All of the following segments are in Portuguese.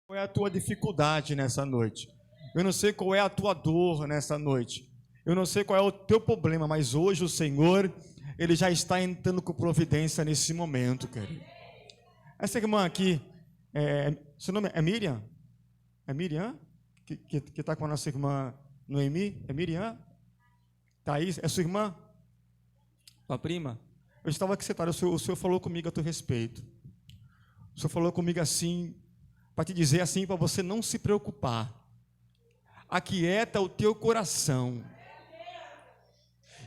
Qual é a tua dificuldade nessa noite? Eu não sei qual é a tua dor nessa noite. Eu não sei qual é o teu problema, mas hoje o Senhor, Ele já está entrando com providência nesse momento, querido. Essa irmã aqui, seu nome é Miriam? É Miriam? Que está com a nossa irmã Noemi? É Miriam? Thaís? É sua irmã? Sua prima? Eu estava aqui sentado, o senhor falou comigo a teu respeito. O senhor falou comigo assim, para te dizer assim, para você não se preocupar. Aquieta o teu coração.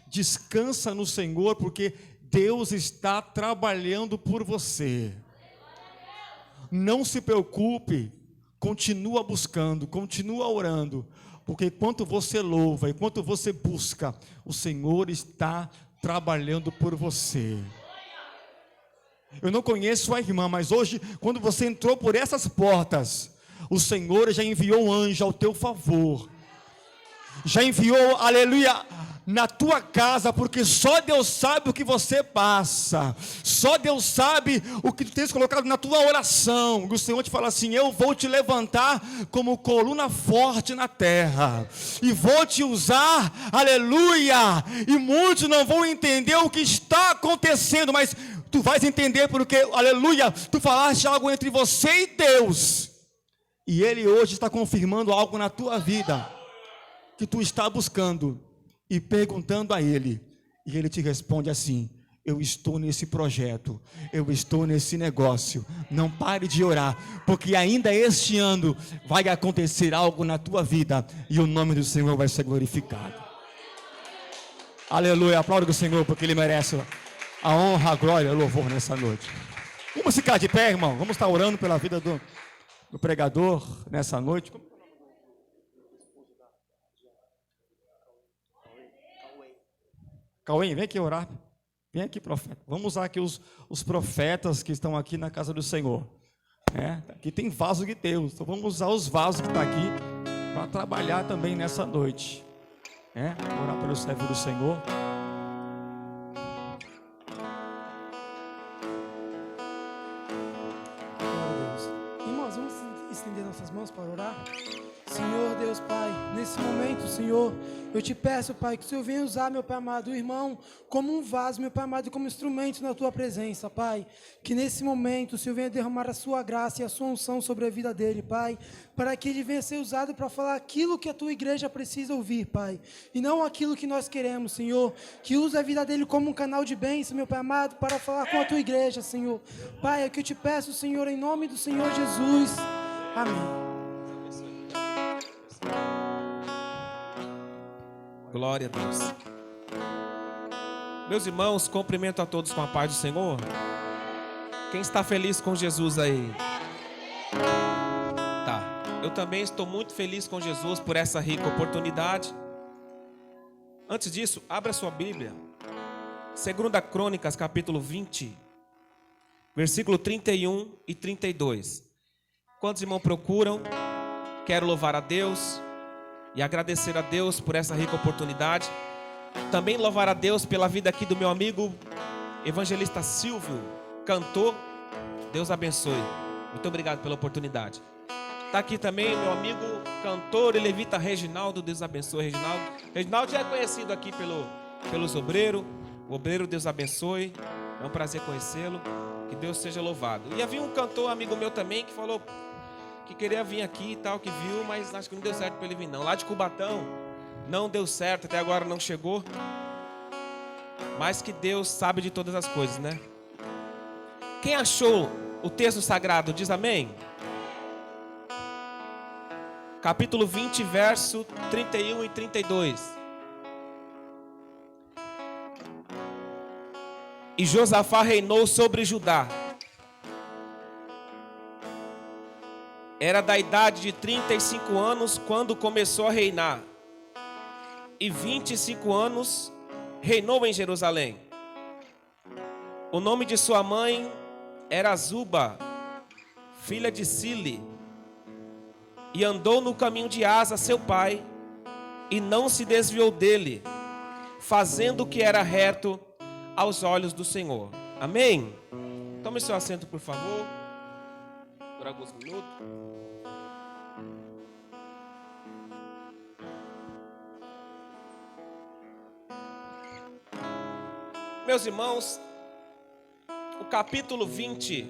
Descansa no Senhor, porque Deus está trabalhando por você. Não se preocupe, continua buscando, continua orando, porque enquanto você louva, enquanto você busca, o Senhor está trabalhando por você. Eu não conheço a irmã, mas hoje, quando você entrou por essas portas, o Senhor já enviou um anjo ao teu favor, já enviou, aleluia, na tua casa, porque só Deus sabe o que você passa, só Deus sabe o que tu tens colocado na tua oração. O Senhor te fala assim: eu vou te levantar como coluna forte na terra, e vou te usar, aleluia, e muitos não vão entender o que está acontecendo, mas tu vais entender porque, aleluia, tu falaste algo entre você e Deus, e Ele hoje está confirmando algo na tua vida, que tu está buscando, e perguntando a Ele, e Ele te responde assim: eu estou nesse projeto, eu estou nesse negócio, não pare de orar, porque ainda este ano vai acontecer algo na tua vida, e o nome do Senhor vai ser glorificado. Aleluia, aplauda o Senhor, porque Ele merece a honra, a glória e o louvor nessa noite. Vamos ficar de pé, irmão, vamos estar orando pela vida do pregador nessa noite. Cauê, vem aqui orar. Vem aqui, profeta. Vamos usar aqui os profetas que estão aqui na casa do Senhor. Aqui tem vaso de Deus. Então vamos usar os vasos que estão aqui para trabalhar também nessa noite. Orar pelo servo do Senhor. Glória a Deus. Irmãos, vamos estender nossas mãos para orar. Senhor Deus Pai, nesse momento, Senhor, eu te peço, Pai, que o Senhor venha usar, meu Pai amado, o irmão como um vaso, meu Pai amado, como instrumento na Tua presença, Pai. Que nesse momento o Senhor venha derramar a Sua graça e a Sua unção sobre a vida dele, Pai, para que ele venha ser usado para falar aquilo que a Tua igreja precisa ouvir, Pai, e não aquilo que nós queremos, Senhor. Que use a vida dele como um canal de bênção, meu Pai amado, para falar com a Tua igreja, Senhor. Pai, é o que eu te peço, Senhor, em nome do Senhor Jesus. Amém. Glória a Deus. Meus irmãos, cumprimento a todos com a paz do Senhor. Quem está feliz com Jesus aí? Tá. Eu também estou muito feliz com Jesus por essa rica oportunidade. Antes disso, abra sua Bíblia. 2 Crônicas, capítulo 20, versículo 31 e 32. Quantos irmãos procuram? Quero louvar a Deus e agradecer a Deus por essa rica oportunidade. Também louvar a Deus pela vida aqui do meu amigo evangelista Silvio, cantor. Deus abençoe. Muito obrigado pela oportunidade. Está aqui também meu amigo cantor e levita Reginaldo. Deus abençoe, Reginaldo. Reginaldo já é conhecido aqui pelos obreiros. O obreiro, Deus abençoe. É um prazer conhecê-lo. Que Deus seja louvado. E havia um cantor amigo meu também que falou que queria vir aqui e tal, que viu, mas acho que não deu certo para ele vir não. Lá de Cubatão, não deu certo, até agora não chegou. Mas que Deus sabe de todas as coisas, né? Quem achou o texto sagrado, diz amém? Capítulo 20, verso 31 e 32. E Josafá reinou sobre Judá. Era da idade de 35 anos quando começou a reinar, e 25 anos reinou em Jerusalém. O nome de sua mãe era Azuba, filha de Sili, e andou no caminho de Asa, seu pai, e não se desviou dele, fazendo o que era reto aos olhos do Senhor. Amém? Tome seu assento, por favor, por alguns minutos. Meus irmãos, o capítulo 20,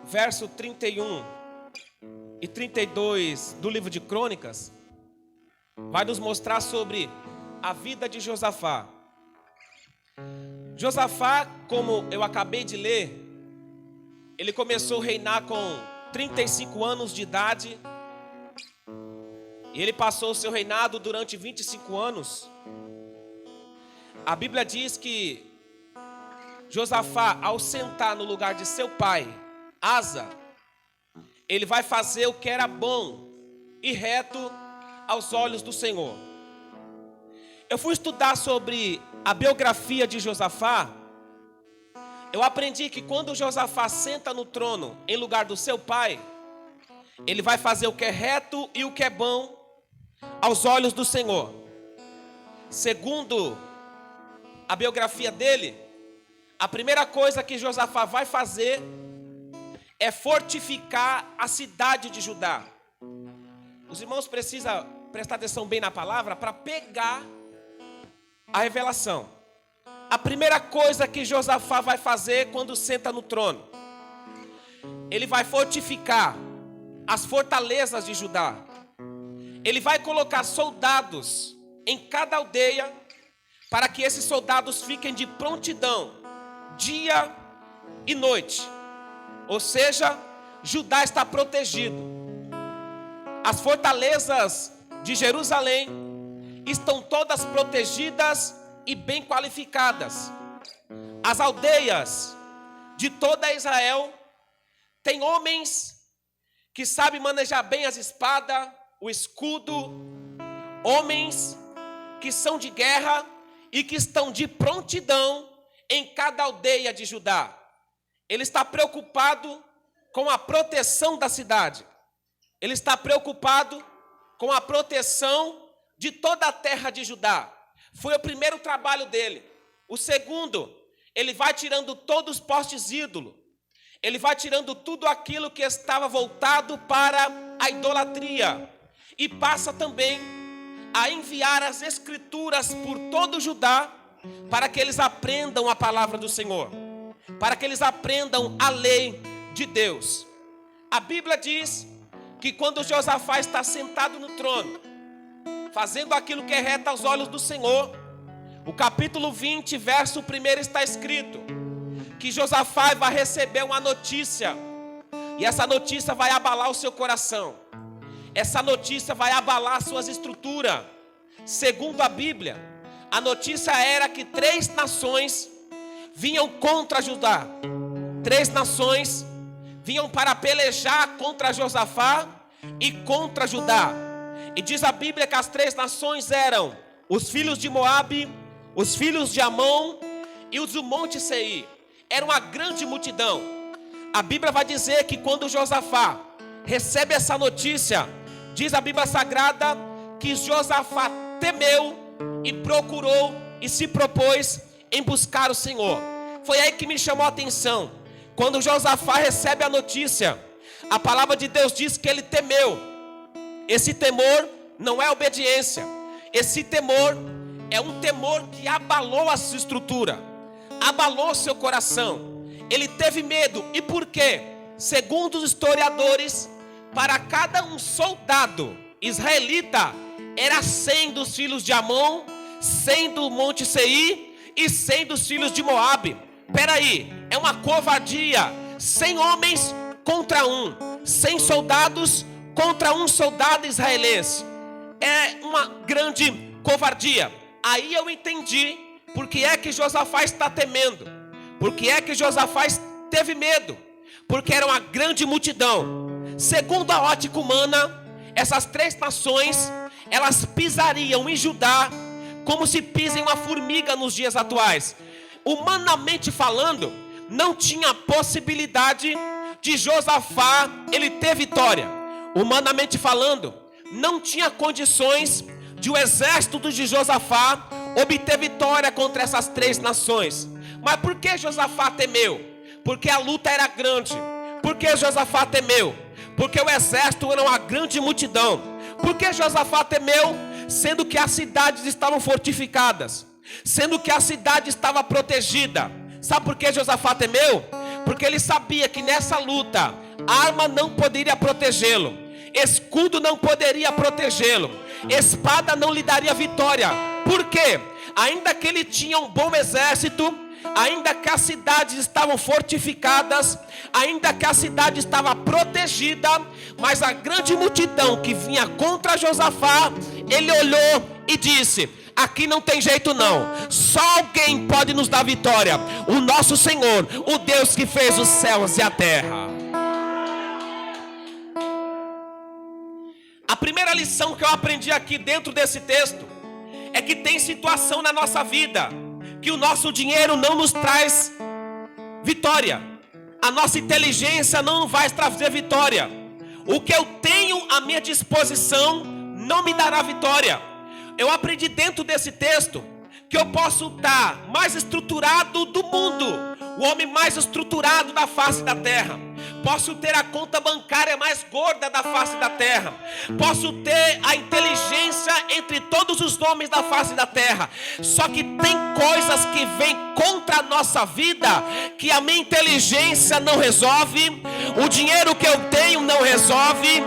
verso 31 e 32 do livro de Crônicas, vai nos mostrar sobre a vida de Josafá. Josafá, como eu acabei de ler, ele começou a reinar com 35 anos de idade. E ele passou o seu reinado durante 25 anos. A Bíblia diz que Josafá, ao sentar no lugar de seu pai, Asa, ele vai fazer o que era bom e reto aos olhos do Senhor. Eu fui estudar sobre a biografia de Josafá. Eu aprendi que quando Josafá senta no trono em lugar do seu pai, ele vai fazer o que é reto e o que é bom aos olhos do Senhor. Segundo a biografia dele, a primeira coisa que Josafá vai fazer é fortificar a cidade de Judá. Os irmãos precisam prestar atenção bem na palavra para pegar a revelação. A primeira coisa que Josafá vai fazer quando senta no trono, ele vai fortificar as fortalezas de Judá. Ele vai colocar soldados em cada aldeia para que esses soldados fiquem de prontidão dia e noite. Ou seja, Judá está protegido. As fortalezas de Jerusalém estão todas protegidas e bem qualificadas. As aldeias de toda Israel têm homens que sabem manejar bem as espadas, o escudo, homens que são de guerra e que estão de prontidão em cada aldeia de Judá. Ele está preocupado com a proteção da cidade. Ele está preocupado com a proteção de toda a terra de Judá. Foi o primeiro trabalho dele. O segundo, ele vai tirando todos os postes ídolos. Ele vai tirando tudo aquilo que estava voltado para a idolatria. E passa também a enviar as escrituras por todo Judá, para que eles aprendam a palavra do Senhor, para que eles aprendam a lei de Deus. A Bíblia diz que quando Josafá está sentado no trono, fazendo aquilo que é reto aos olhos do Senhor, o capítulo 20, verso 1 está escrito que Josafá vai receber uma notícia, e essa notícia vai abalar o seu coração. Essa notícia vai abalar as suas estruturas. Segundo a Bíblia, a notícia era que 3 nações vinham contra Judá. 3 nações vinham para pelejar contra Josafá e contra Judá. E diz a Bíblia que as 3 nações eram os filhos de Moabe, os filhos de Amon e os do Monte Seir. Era uma grande multidão. A Bíblia vai dizer que quando Josafá recebe essa notícia, diz a Bíblia Sagrada que Josafá temeu e procurou e se propôs em buscar o Senhor. Foi aí que me chamou a atenção. Quando Josafá recebe a notícia, a palavra de Deus diz que ele temeu. Esse temor não é obediência. Esse temor é um temor que abalou a sua estrutura, abalou seu coração. Ele teve medo. E por quê? Segundo os historiadores, para cada um soldado israelita, era 100 dos filhos de Amon, 100 do Monte Seir e 100 dos filhos de Moabe. Peraí, é uma covardia. 100 homens contra 1, 100 soldados contra 1 soldado israelense. É uma grande covardia. Aí eu entendi por que é que Josafá está temendo, por que é que Josafá teve medo, porque era uma grande multidão. Segundo a ótica humana, essas 3 nações, elas pisariam em Judá como se pisem uma formiga nos dias atuais. Humanamente falando, não tinha possibilidade de Josafá ele ter vitória. Humanamente falando, não tinha condições de o exército de Josafá obter vitória contra essas 3 nações. Mas por que Josafá temeu? Porque a luta era grande. Por que Josafá temeu? Porque o exército era uma grande multidão. Por que Josafá temeu? Sendo que as cidades estavam fortificadas. sendo que a cidade estava protegida. Sabe por que Josafá temeu? Porque ele sabia que nessa luta, arma não poderia protegê-lo, escudo não poderia protegê-lo, espada não lhe daria vitória. Por quê? Ainda que ele tinha um bom exército, ainda que as cidades estavam fortificadas, ainda que a cidade estava protegida, mas a grande multidão que vinha contra Josafá, ele olhou e disse: aqui não tem jeito não, só alguém pode nos dar vitória, o nosso Senhor, o Deus que fez os céus e a terra. A primeira lição que eu aprendi aqui dentro desse texto é que tem situação na nossa vida que o nosso dinheiro não nos traz vitória, a nossa inteligência não vai trazer vitória, o que eu tenho à minha disposição não me dará vitória. Eu aprendi dentro desse texto que eu posso estar mais estruturado do mundo, o homem mais estruturado da face da terra, posso ter a conta bancária mais gorda da face da terra, posso ter a inteligência entre todos os homens da face da terra, só que tem coisas que vêm contra a nossa vida que a minha inteligência não resolve, o dinheiro que eu tenho não resolve,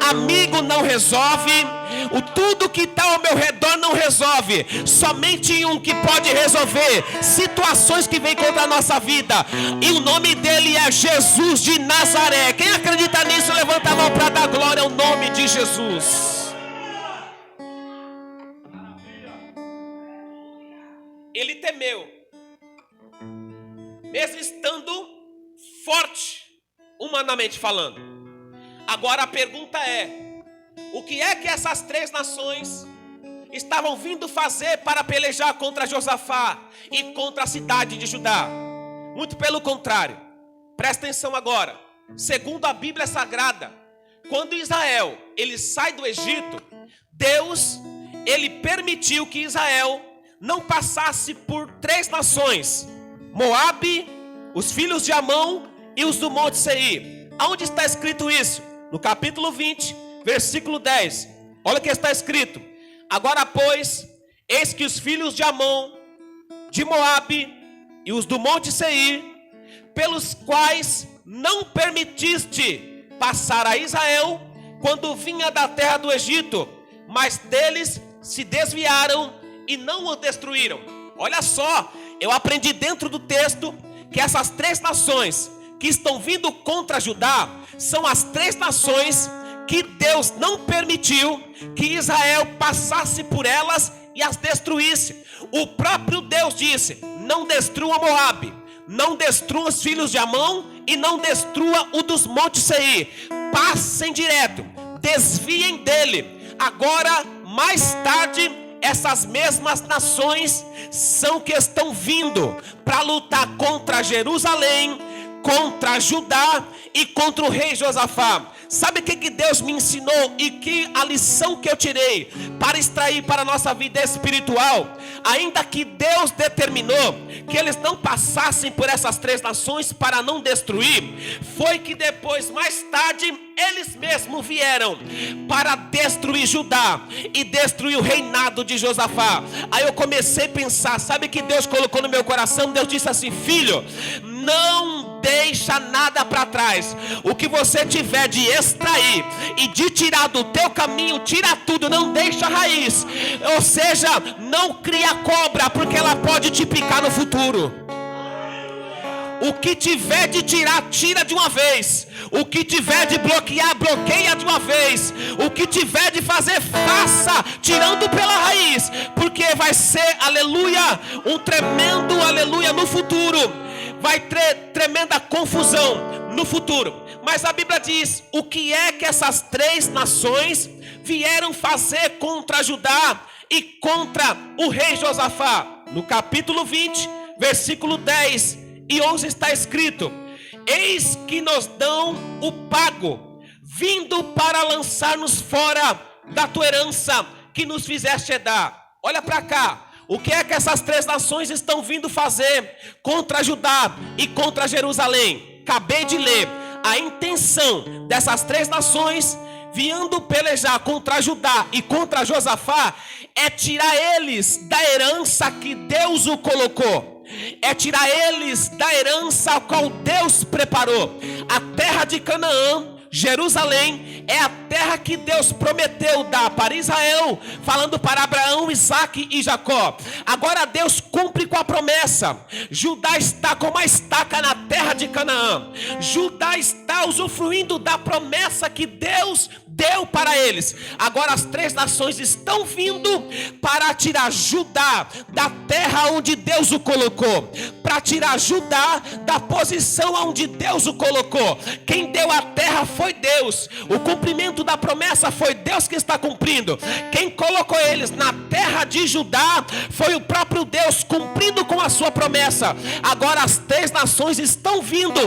amigo não resolve, o tudo que está ao meu redor não resolve. Somente um que pode resolver situações que vêm contra a nossa vida, e o nome dele é Jesus de Nazaré. Quem acredita nisso, levanta a mão para dar glória ao nome de Jesus. Ele temeu, mesmo estando forte, humanamente falando. Agora a pergunta é: o que é que essas três nações estavam vindo fazer para pelejar contra Josafá e contra a cidade de Judá? Muito pelo contrário. Presta atenção agora. Segundo a Bíblia Sagrada, quando Israel ele sai do Egito, Deus ele permitiu que Israel não passasse por três nações: Moabe, os filhos de Amon e os do Monte Seir. Aonde está escrito isso? No capítulo 20, versículo 10. Olha o que está escrito: agora pois, eis que os filhos de Amon, de Moabe e os do Monte Seir, pelos quais não permitiste passar a Israel quando vinha da terra do Egito, mas deles se desviaram e não o destruíram. Olha só, eu aprendi dentro do texto que essas três nações que estão vindo contra Judá são as três nações que Deus não permitiu que Israel passasse por elas e as destruísse. O próprio Deus disse: não destrua Moabe, não destrua os filhos de Amon e não destrua o dos Montes Seir. Passem direto, desviem dele. Agora, mais tarde, essas mesmas nações são que estão vindo para lutar contra Jerusalém, contra Judá e contra o rei Josafá. Sabe o que Deus me ensinou e que a lição que eu tirei para extrair para a nossa vida espiritual? Ainda que Deus determinou que eles não passassem por essas três nações para não destruir, foi que depois, mais tarde, eles mesmos vieram para destruir Judá e destruir o reinado de Josafá. Aí eu comecei a pensar, sabe o que Deus colocou no meu coração? Deus disse assim: filho, não deixa nada para trás. O que você tiver de extrair e de tirar do teu caminho, tira tudo, não deixa a raiz. Ou seja, não cria cobra, porque ela pode te picar no futuro. O que tiver de tirar, tira de uma vez. O que tiver de bloquear, bloqueia de uma vez. O que tiver de fazer, faça, tirando pela raiz, porque vai ser, aleluia, um tremendo aleluia no futuro. Vai ter tremenda confusão no futuro. Mas a Bíblia diz: o que é que essas três nações vieram fazer contra Judá e contra o rei Josafá? No capítulo 20, versículo 10 e 11 está escrito: eis que nos dão o pago, vindo para lançar-nos fora da tua herança que nos fizeste herdar. Olha para cá. O que é que essas três nações estão vindo fazer contra Judá e contra Jerusalém? Acabei de ler. A intenção dessas três nações vindo pelejar contra Judá e contra Josafá é tirar eles da herança que Deus o colocou. É tirar eles da herança a qual Deus preparou. A terra de Canaã, Jerusalém, é a terra que Deus prometeu dar para Israel, falando para Abraão, Isaque e Jacó. Agora Deus cumpre com a promessa. Judá está como a estaca na terra de Canaã. Judá está usufruindo da promessa que Deus deu para eles. Agora as 3 nações estão vindo para tirar Judá da terra onde Deus o colocou, para tirar Judá da posição onde Deus o colocou. Quem deu a terra foi Deus. O cumprimento da promessa foi Deus que está cumprindo. Quem colocou eles na terra de Judá foi o próprio Deus, cumprindo com a sua promessa. Agora as 3 nações estão vindo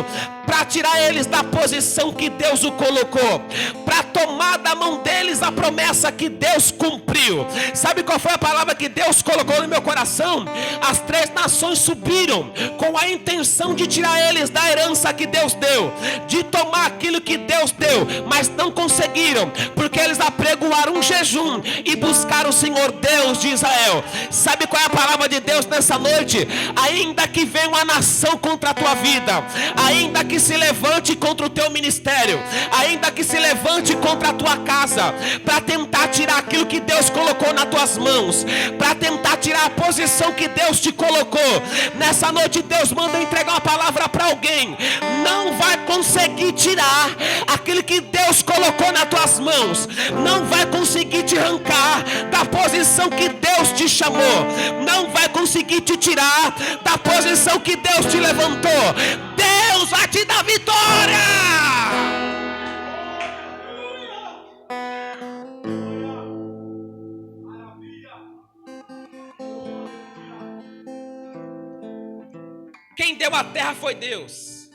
para tirar eles da posição que Deus o colocou, para tomar da mão deles a promessa que Deus cumpriu. Sabe qual foi a palavra que Deus colocou no meu coração? As 3 nações subiram com a intenção de tirar eles da herança que Deus deu, de tomar aquilo que Deus deu, mas não conseguiram, porque eles apregoaram um jejum e buscaram o Senhor Deus de Israel. Sabe qual é a palavra de Deus nessa noite? Ainda que venha uma nação contra a tua vida, ainda que se levante contra o teu ministério, ainda que se levante contra a tua casa, para tentar tirar aquilo que Deus colocou nas tuas mãos, para tentar tirar a posição que Deus te colocou, nessa noite Deus manda entregar uma palavra para alguém. Não vai conseguir tirar aquilo que Deus colocou nas tuas mãos, não vai conseguir te arrancar da posição que Deus te chamou, não vai conseguir te tirar da posição que Deus te levantou. Deus vai te dar vitória. Quem deu a terra foi Deus.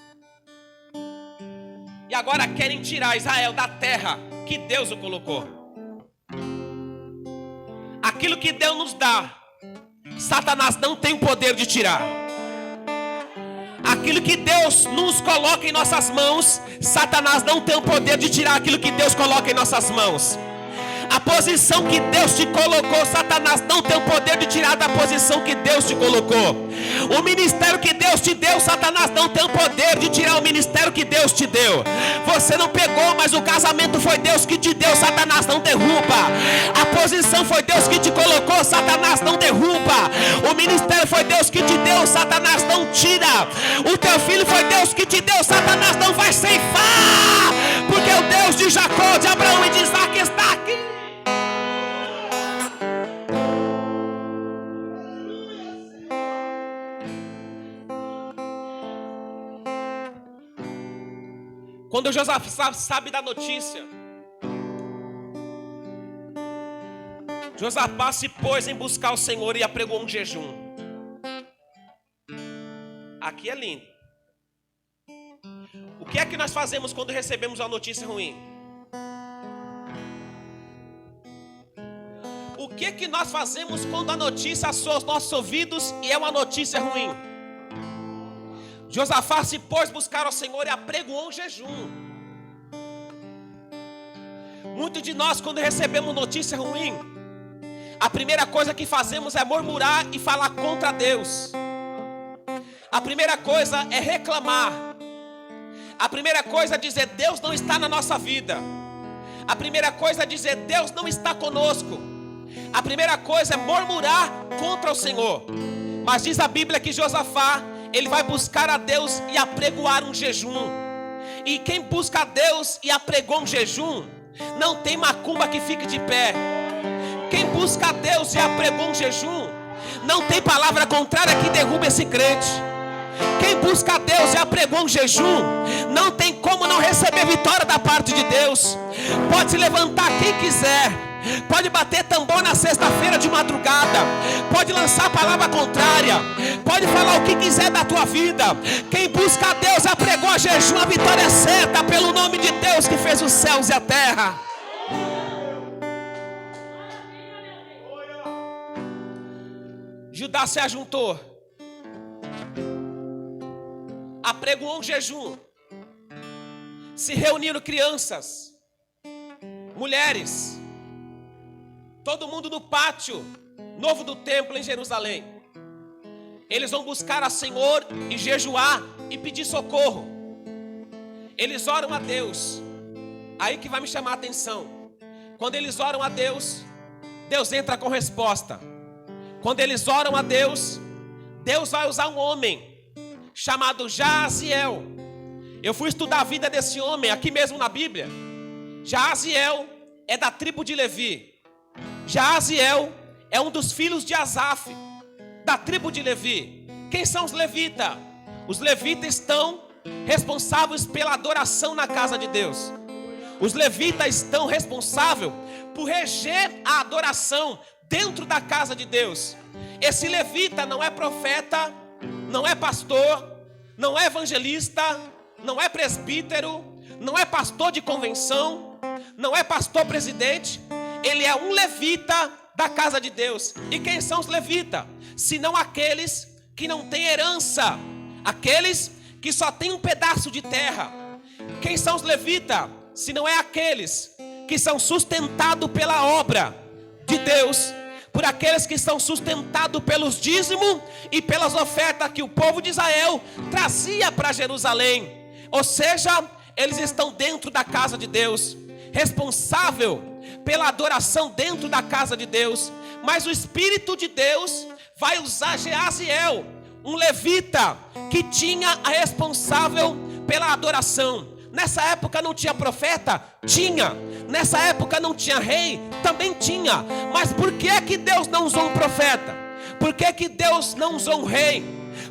E agora querem tirar Israel da terra que Deus o colocou. Aquilo que Deus nos dá, Satanás não tem o poder de tirar. Aquilo que Deus nos coloca em nossas mãos, Satanás não tem o poder de tirar aquilo que Deus coloca em nossas mãos. A posição que Deus te colocou, Satanás não tem o poder de tirar da posição que Deus te colocou. O ministério que Deus te deu, Satanás não tem o poder de tirar o ministério que Deus te deu. Você não pegou, mas o casamento foi Deus que te deu, Satanás não derruba. A posição foi Deus que te colocou, Satanás não derruba. O ministério foi Deus que te deu, Satanás não tira. O teu filho foi Deus que te deu, Satanás não vai ceifar, porque o Deus de Jacó, de Abraão e de Isaque está aqui. Quando Josafá sabe da notícia, Josafá se pôs em buscar o Senhor e apregou um jejum. Aqui é lindo. O que é que nós fazemos quando recebemos uma notícia ruim? O que é que nós fazemos quando a notícia soa aos nossos ouvidos e é uma notícia ruim? Josafá se pôs buscar ao Senhor e apregoou um jejum. Muitos de nós, quando recebemos notícia ruim, a primeira coisa que fazemos é murmurar e falar contra Deus. A primeira coisa é reclamar. A primeira coisa é dizer Deus não está na nossa vida. A primeira coisa é dizer Deus não está conosco. A primeira coisa é murmurar contra o Senhor. Mas diz a Bíblia que Josafá, ele vai buscar a Deus e apregoar um jejum. E quem busca a Deus e apregou um jejum, não tem macumba que fique de pé. Quem busca a Deus e apregou um jejum, não tem palavra contrária que derrube esse crente. Quem busca a Deus e apregou um jejum, não tem como não receber vitória da parte de Deus. Pode se levantar quem quiser, pode bater tambor na sexta-feira de madrugada, pode lançar a palavra contrária, pode falar o que quiser da tua vida. Quem busca a Deus e apregou a jejum, a vitória é certa, pelo nome de Deus que fez os céus e a terra. Judá se ajuntou, apregoou um jejum, se reuniram crianças, mulheres, todo mundo no pátio novo do templo em Jerusalém. Eles vão buscar a Senhor e jejuar e pedir socorro. Eles oram a Deus. Aí que vai me chamar a atenção. Quando eles oram a Deus, Deus entra com resposta. Quando eles oram a Deus, Deus vai usar um homem chamado Jaaziel. Eu fui estudar a vida desse homem aqui mesmo na Bíblia. Jaaziel é da tribo de Levi. Jaaziel é um dos filhos de Asaf, da tribo de Levi. Quem são os levitas? Os levitas estão responsáveis pela adoração na casa de Deus. Os levitas estão responsáveis por reger a adoração dentro da casa de Deus. Esse levita não é profeta, não é pastor, não é evangelista, não é presbítero, não é pastor de convenção, não é pastor presidente. Ele é um levita da casa de Deus. E quem são os levitas? Senão aqueles que não têm herança, aqueles que só têm um pedaço de terra. Quem são os levitas? Se não é aqueles que são sustentados pela obra de Deus, por aqueles que são sustentados pelos dízimos e pelas ofertas que o povo de Israel trazia para Jerusalém. Ou seja, eles estão dentro da casa de Deus, responsável pela adoração dentro da casa de Deus. Mas o Espírito de Deus vai usar Jaaziel, um levita que tinha a responsável pela adoração. Nessa época não tinha profeta? Tinha. Nessa época não tinha rei? Também tinha. Mas por que Deus não usou um profeta? Por que Deus não usou um rei?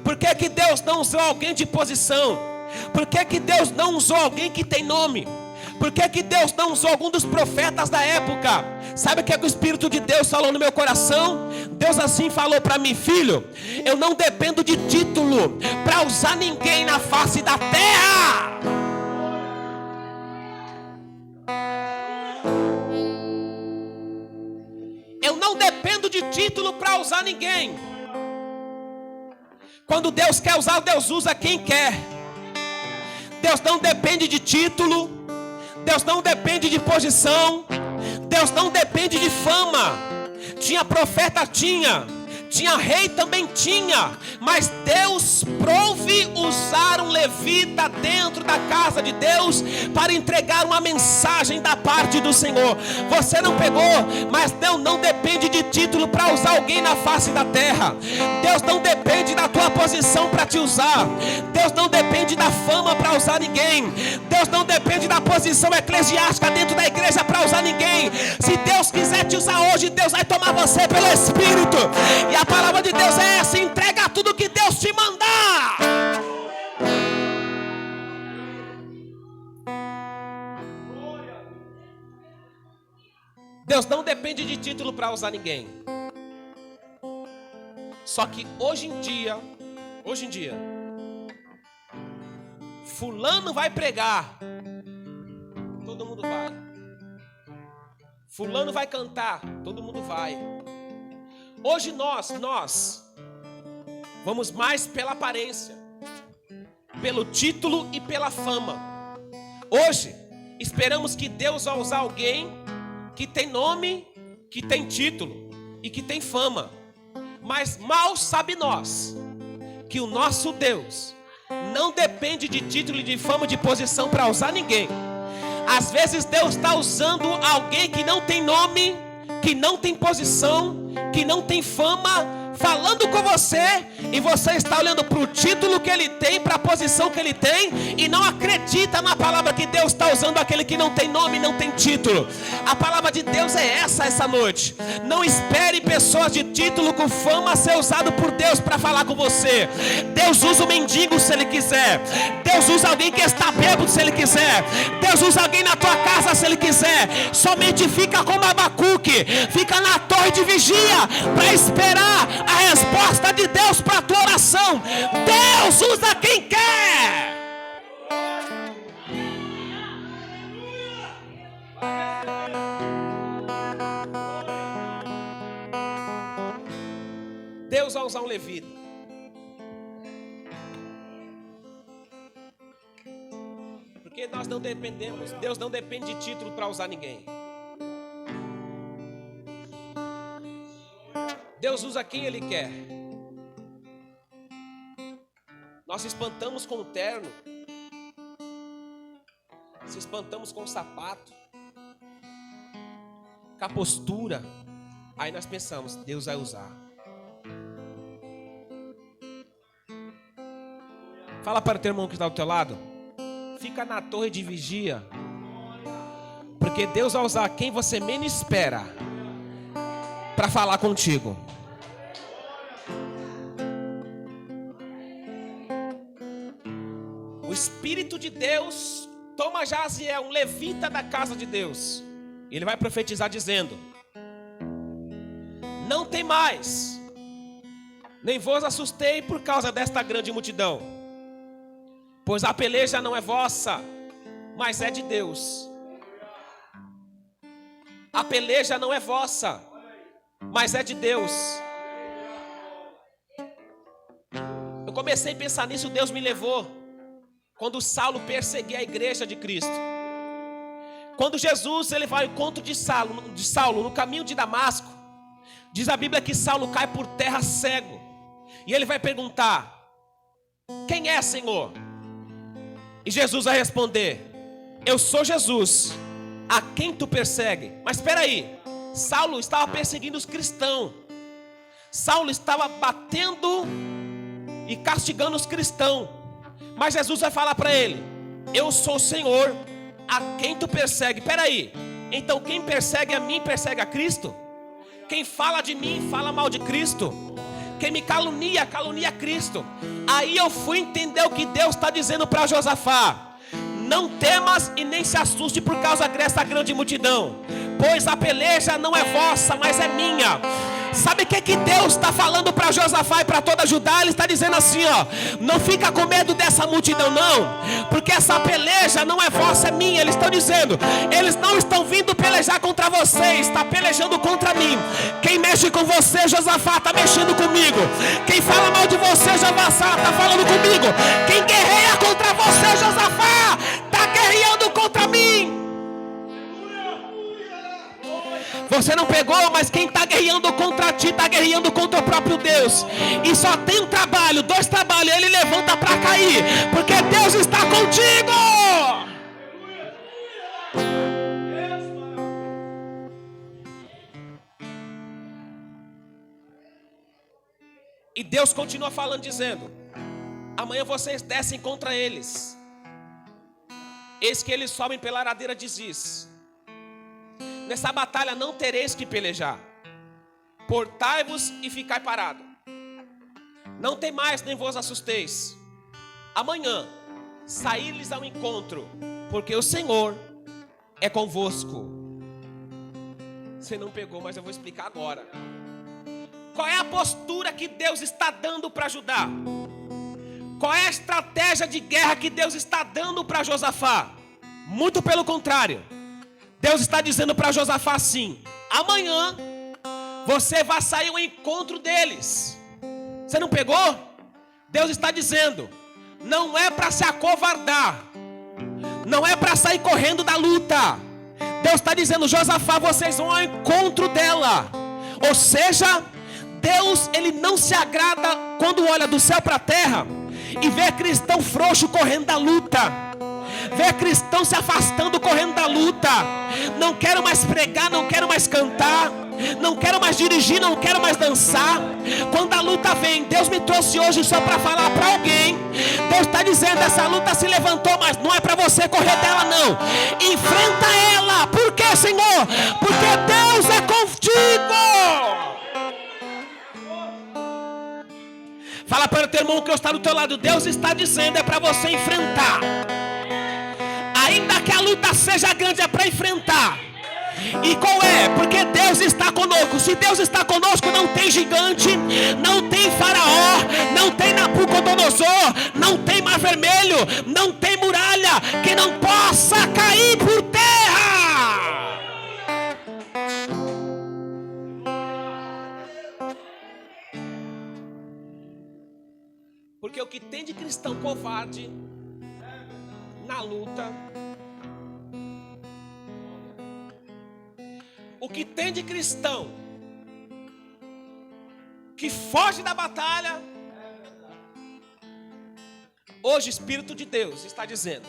Por que Deus não usou alguém de posição? Por que Deus não usou alguém que tem nome? Por que Deus não usou algum dos profetas da época? Sabe o que o Espírito de Deus falou no meu coração? Deus assim falou para mim: filho, eu não dependo de título para usar ninguém na face da terra. Eu não dependo de título para usar ninguém. Quando Deus quer usar, Deus usa quem quer. Deus não depende de título. Deus não depende de posição. Deus não depende de fama. Tinha profeta? Tinha rei? Também tinha. Mas Deus prouve usar um levita dentro da casa de Deus para entregar uma mensagem da parte do Senhor. Você não pegou, mas Deus não depende de título para usar alguém na face da terra. Deus não depende da tua posição para te usar. Deus não depende da fama para usar ninguém. Deus não depende da posição eclesiástica dentro da igreja para usar ninguém. Se Deus quiser te usar hoje, Deus vai tomar você pelo Espírito. E a palavra de Deus é essa: entrega tudo que Deus te mandar. Deus não depende de título para usar ninguém. Só que hoje em dia, fulano vai pregar, todo mundo vai. Fulano vai cantar, todo mundo vai. Hoje nós vamos mais pela aparência, pelo título e pela fama. Hoje esperamos que Deus vai usar alguém que tem nome, que tem título e que tem fama. Mas mal sabe nós que o nosso Deus não depende de título e de fama, de posição para usar ninguém. Às vezes Deus está usando alguém que não tem nome, que não tem posição, que não tem fama, falando com você, e você está olhando para o título que ele tem, para a posição que ele tem, e não acredita na palavra que Deus está usando aquele que não tem nome, não tem título. A palavra de Deus é essa noite. Não espere pessoas de título com fama ser usado por Deus para falar com você. Deus usa o mendigo se ele quiser. Deus usa alguém que está bêbado se ele quiser. Deus usa alguém na tua casa se ele quiser. Somente fica como Abacuque, fica na torre de vigia para esperar a resposta de Deus para a tua oração. Deus usa quem quer. Deus vai usar um levita. Porque nós não dependemos. Deus não depende de título para usar ninguém. Deus usa quem Ele quer. Nós se espantamos com o terno, se espantamos com o sapato, com a postura. Aí nós pensamos, Deus vai usar. Fala para o teu irmão que está do teu lado. Fica na torre de vigia, porque Deus vai usar quem você menos espera para falar contigo. O Espírito de Deus toma Jaziel, um levita da casa de Deus. Ele vai profetizar dizendo: não tem mais, nem vos assustei por causa desta grande multidão, pois a peleja não é vossa, mas é de Deus. A peleja não é vossa, mas é de Deus. Eu comecei a pensar nisso, Deus me levou quando Saulo perseguia a igreja de Cristo. Quando Jesus ele vai ao encontro de Saulo no caminho de Damasco, diz a Bíblia que Saulo cai por terra cego. E ele vai perguntar: quem é, Senhor? E Jesus vai responder: eu sou Jesus, a quem tu persegue. Mas espera aí, Saulo estava perseguindo os cristãos. Saulo estava batendo e castigando os cristãos. Mas Jesus vai falar para ele: eu sou o Senhor, a quem tu persegue. Espera aí, então quem persegue a mim, persegue a Cristo? Quem fala de mim, fala mal de Cristo? Quem me calunia, calunia Cristo? Aí eu fui entender o que Deus está dizendo para Josafá: não temas e nem se assuste por causa dessa grande multidão, pois a peleja não é vossa, mas é minha. Sabe o que Deus está falando para Josafá e para toda Judá? Ele está dizendo assim, ó: não fica com medo dessa multidão não, porque essa peleja não é vossa, é minha. Eles estão dizendo, eles não estão vindo pelejar contra você, está pelejando contra mim. Quem mexe com você, Josafá, está mexendo comigo. Quem fala mal de você, Josafá, está falando comigo. Quem guerreia contra você, Josafá, está guerreando contra mim. Você não pegou, mas quem está guerreando contra ti, está guerreando contra o próprio Deus. E só tem um trabalho, dois trabalhos, ele levanta para cair, porque Deus está contigo. E Deus continua falando, dizendo: amanhã vocês descem contra eles. Eis que eles sobem pela ladeira de Ziz. Nessa batalha não tereis que pelejar. Portai-vos e ficai parado. Não tem mais, nem vos assusteis. Amanhã saí-lhes ao encontro, porque o Senhor é convosco. Você não pegou, mas eu vou explicar agora. Qual é a postura que Deus está dando para Judá? Qual é a estratégia de guerra que Deus está dando para Josafá? Muito pelo contrário. Deus está dizendo para Josafá assim: amanhã você vai sair ao encontro deles. Você não pegou? Deus está dizendo: não é para se acovardar, não é para sair correndo da luta. Deus está dizendo: Josafá, vocês vão ao encontro dela. Ou seja, Deus ele não se agrada quando olha do céu para a terra e vê cristão frouxo correndo da luta, vê cristão se afastando correndo da luta. Não quero mais pregar, não quero mais cantar, não quero mais dirigir, não quero mais dançar. Quando a luta vem, Deus me trouxe hoje só para falar para alguém. Deus está dizendo: essa luta se levantou, mas não é para você correr dela não. Enfrenta ela. Por quê, Senhor? Porque Deus é contigo. Fala para o teu irmão que está do teu lado: Deus está dizendo, é para você enfrentar. Ainda que a luta seja grande, é para enfrentar. E qual é? Porque Deus está conosco. Se Deus está conosco, não tem gigante, não tem faraó, não tem Nabucodonosor, não tem mar vermelho, não tem muralha que não possa cair por terra. Porque o que tem de cristão covarde na luta, o que tem de cristão que foge da batalha. Hoje o Espírito de Deus está dizendo: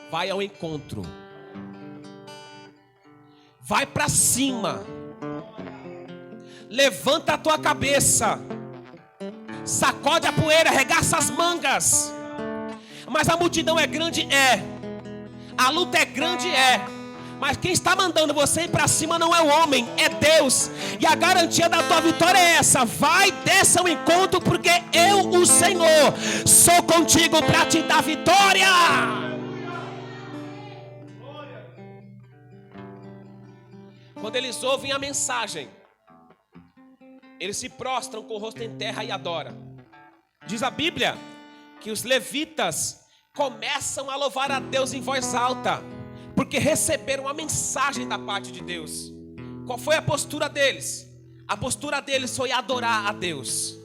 vai ao encontro, vai para cima, levanta a tua cabeça, sacode a poeira, arregaça as mangas. Mas a multidão é grande? É. A luta é grande? É. Mas quem está mandando você ir para cima não é o homem, é Deus. E a garantia da tua vitória é essa: vai, desça ao encontro, porque eu, o Senhor, sou contigo para te dar vitória. Quando eles ouvem a mensagem, eles se prostram com o rosto em terra e adoram. Diz a Bíblia que os levitas começam a louvar a Deus em voz alta, porque receberam a mensagem da parte de Deus. Qual foi a postura deles? A postura deles foi adorar a Deus.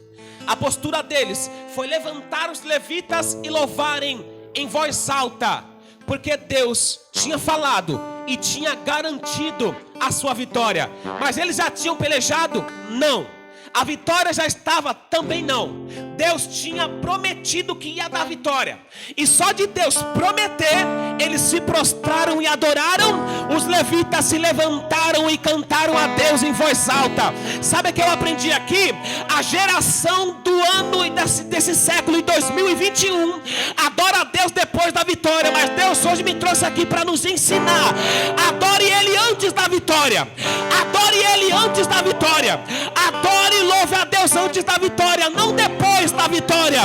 A postura deles foi levantar os levitas e louvarem em voz alta, porque Deus tinha falado e tinha garantido a sua vitória. Mas eles já tinham pelejado? Não. A vitória já estava? Também não. Deus tinha prometido que ia dar vitória. E só de Deus prometer, eles se prostraram e adoraram. Os levitas se levantaram e cantaram a Deus em voz alta. Sabe o que eu aprendi aqui? A geração do ano e desse século em 2021 adora a Deus depois da vitória. Mas Deus hoje me trouxe aqui para nos ensinar: adore Ele antes da vitória. Adore Ele antes da vitória. Adore e louve a Deus antes da vitória, não depois da vitória.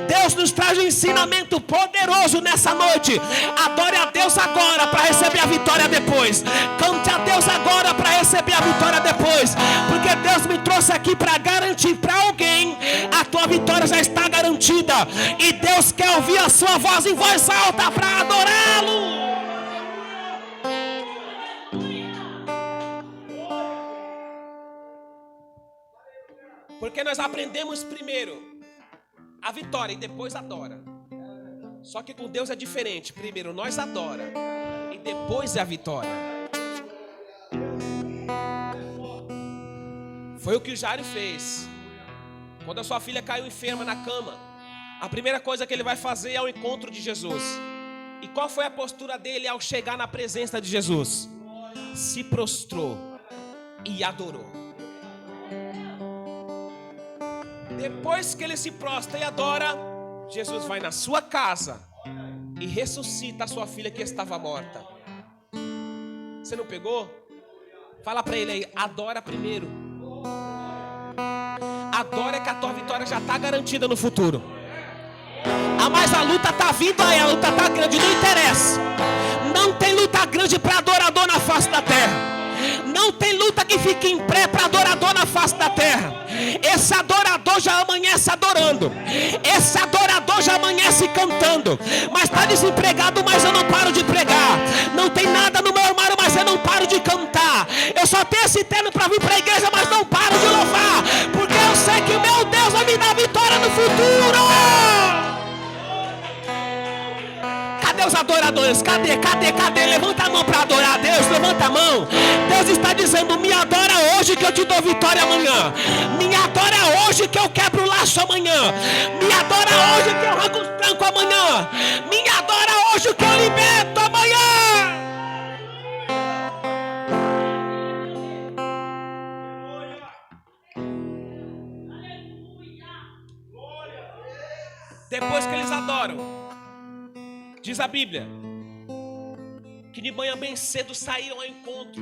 Deus nos traz um ensinamento poderoso nessa noite. Adore a Deus agora para receber a vitória depois. Cante a Deus agora para receber a vitória depois. Porque Deus me trouxe aqui para garantir para alguém: a tua vitória já está garantida. E Deus quer ouvir a sua voz em voz alta para adorá-lo. Porque nós aprendemos primeiro a vitória e depois adora. Só que com Deus é diferente. Primeiro nós adora e depois é a vitória. Foi o que o Jairo fez. Quando a sua filha caiu enferma na cama, a primeira coisa que ele vai fazer é o encontro de Jesus. E qual foi a postura dele ao chegar na presença de Jesus? Se prostrou e adorou. Depois que ele se prostra e adora, Jesus vai na sua casa e ressuscita a sua filha que estava morta. Você não pegou? Fala para ele aí: adora primeiro. Adora, que a tua vitória já está garantida no futuro. Mas a luta está vindo aí, a luta está grande, não interessa. Não tem luta grande para adorador na face da terra. Não tem luta que fique em pé para adorador na face da terra. Esse adorador já amanhece adorando. Esse adorador já amanhece cantando. Mas está desempregado, mas eu não paro de pregar. Não tem nada no meu armário, mas eu não paro de cantar. Eu só tenho esse terno para vir para a igreja, mas não paro de louvar. Porque eu sei que o meu Deus vai me dar vitória no futuro. Cadê os adoradores? Cadê? Levanta a mão para adorar a Deus. Levanta a mão. Deus está dizendo: me adora hoje que eu te dou vitória amanhã. Me adora hoje que eu quebro o laço amanhã. Me adora hoje que eu arranco os trancos amanhã. Me adora hoje que eu liberto amanhã. Depois que eles adoram, diz a Bíblia que de manhã bem cedo saíram ao encontro.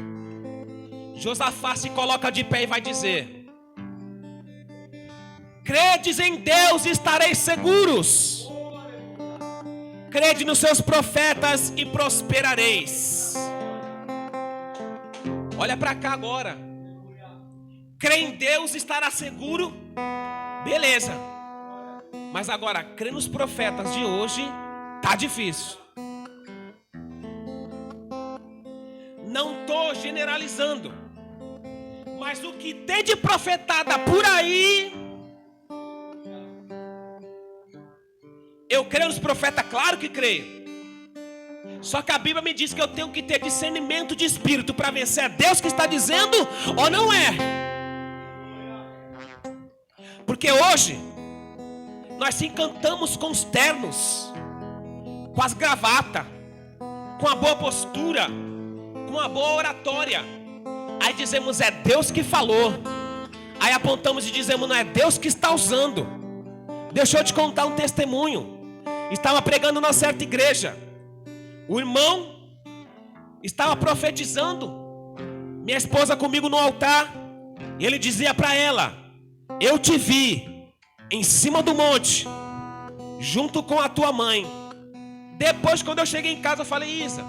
Josafá se coloca de pé e vai dizer: credes em Deus e estareis seguros. Crede nos seus profetas e prosperareis. Olha para cá agora. Crê em Deus e estará seguro. Beleza. Mas agora, crê nos profetas de hoje, tá difícil. Não estou generalizando, mas o que tem de profetada por aí, eu creio nos profetas, claro que creio. Só que a Bíblia me diz que eu tenho que ter discernimento de espírito para ver se é Deus que está dizendo ou não é. Porque hoje nós se encantamos com os ternos, com as gravatas, com a boa postura, com a boa oratória. Aí dizemos, é Deus que falou. Aí apontamos e dizemos, não é Deus que está usando. Deixa eu te contar um testemunho. Estava pregando numa certa igreja. O irmão estava profetizando. Minha esposa comigo no altar. E ele dizia para ela, eu te vi em cima do monte, junto com a tua mãe. Depois, quando eu cheguei em casa, eu falei, Isa,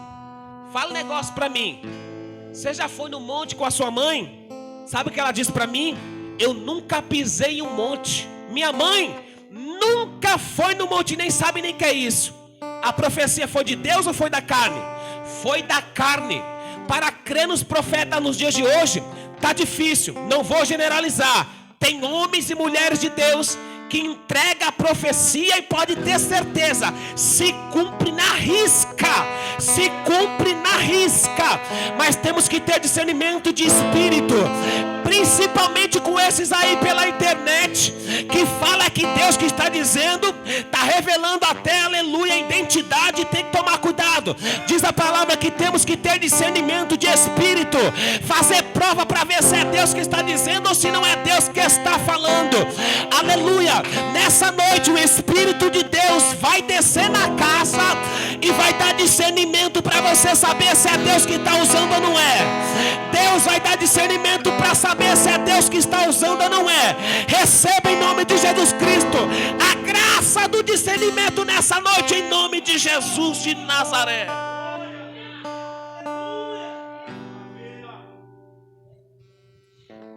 fala um negócio para mim. Você já foi no monte com a sua mãe? Sabe o que ela disse para mim? Eu nunca pisei em um monte. Minha mãe nunca foi no monte, nem sabe nem o que é isso. A profecia foi de Deus ou foi da carne? Foi da carne. Para crer nos profetas nos dias de hoje, tá difícil, não vou generalizar. Tem homens e mulheres de Deus que entrega a profecia e pode ter certeza, se cumpre na risca, se cumpre na risca. Mas temos que ter discernimento de espírito, principalmente com esses aí pela internet, que fala que Deus que está dizendo, está revelando até, aleluia, a identidade. Tem que tomar cuidado. Diz a palavra que temos que ter discernimento de espírito, fazer prova para ver se é Deus que está dizendo ou se não é Deus que está falando. Aleluia. Nessa noite o Espírito de Deus vai descer na casa e vai dar discernimento para você saber se é Deus que está usando ou não é. Deus vai dar discernimento para saber se é Deus que está usando ou não é. Receba em nome de Jesus Cristo a graça do discernimento nessa noite, em nome de Jesus de Nazaré.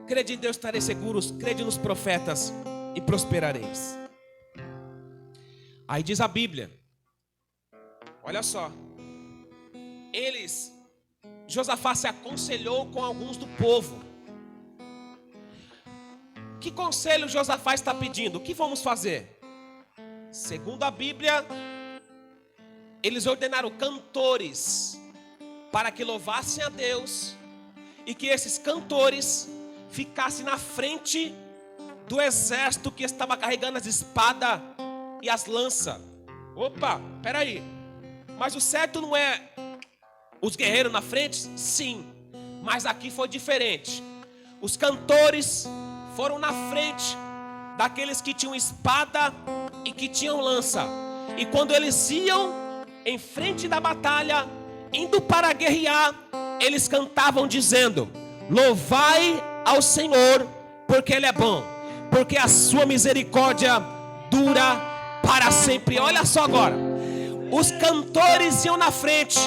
Crede em Deus, estareis seguros. Crede nos profetas e prosperareis. Aí diz a Bíblia, olha só, Josafá se aconselhou com alguns do povo. Que conselho Josafá está pedindo? O que vamos fazer? Segundo a Bíblia, eles ordenaram cantores para que louvassem a Deus e que esses cantores ficassem na frente do exército que estava carregando as espadas e as lanças. Opa, peraí. Mas o certo não é os guerreiros na frente? Sim. Mas aqui foi diferente. Os cantores foram na frente daqueles que tinham espada e que tinham lança. E quando eles iam em frente da batalha, indo para guerrear, eles cantavam dizendo: louvai ao Senhor, porque Ele é bom, porque a sua misericórdia dura para sempre. Olha só agora, os cantores iam na frente,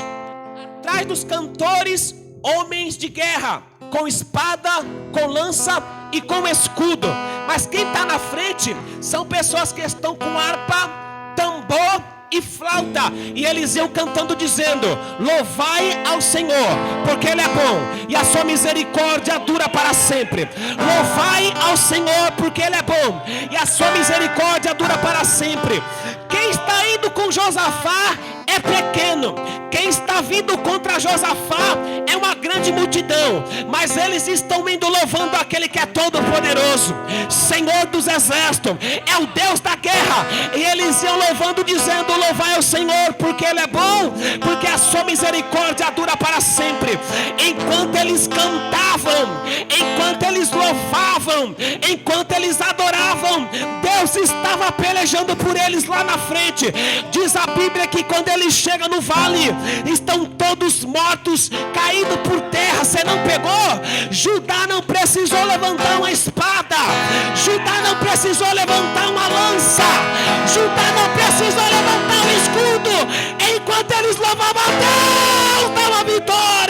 atrás dos cantores, homens de guerra, com espada, com lança e com escudo. Mas quem está na frente são pessoas que estão com harpa, tambor e flauta, e eles iam cantando dizendo: louvai ao Senhor, porque Ele é bom e a sua misericórdia dura para sempre. Louvai ao Senhor, porque Ele é bom e a sua misericórdia dura para sempre. Quem está indo com Josafá é pequeno, quem está vindo contra Josafá é uma grande multidão, mas eles estão indo louvando aquele que é todo poderoso, Senhor dos exércitos, é o Deus da guerra. E eles iam louvando dizendo: louvai ao Senhor, porque Ele é bom, porque a sua misericórdia dura para sempre. Enquanto eles cantavam, enquanto eles louvavam, enquanto eles adoravam, Deus estava pelejando por eles lá na frente. Diz a Bíblia que quando eles chegam no vale, estão todos mortos, caídos por terra. Você não pegou? Judá não precisou levantar uma espada, Judá não precisou levantar uma lança, Judá não precisou levantar um escudo. Enquanto eles louvavam a Deus, dava vitória.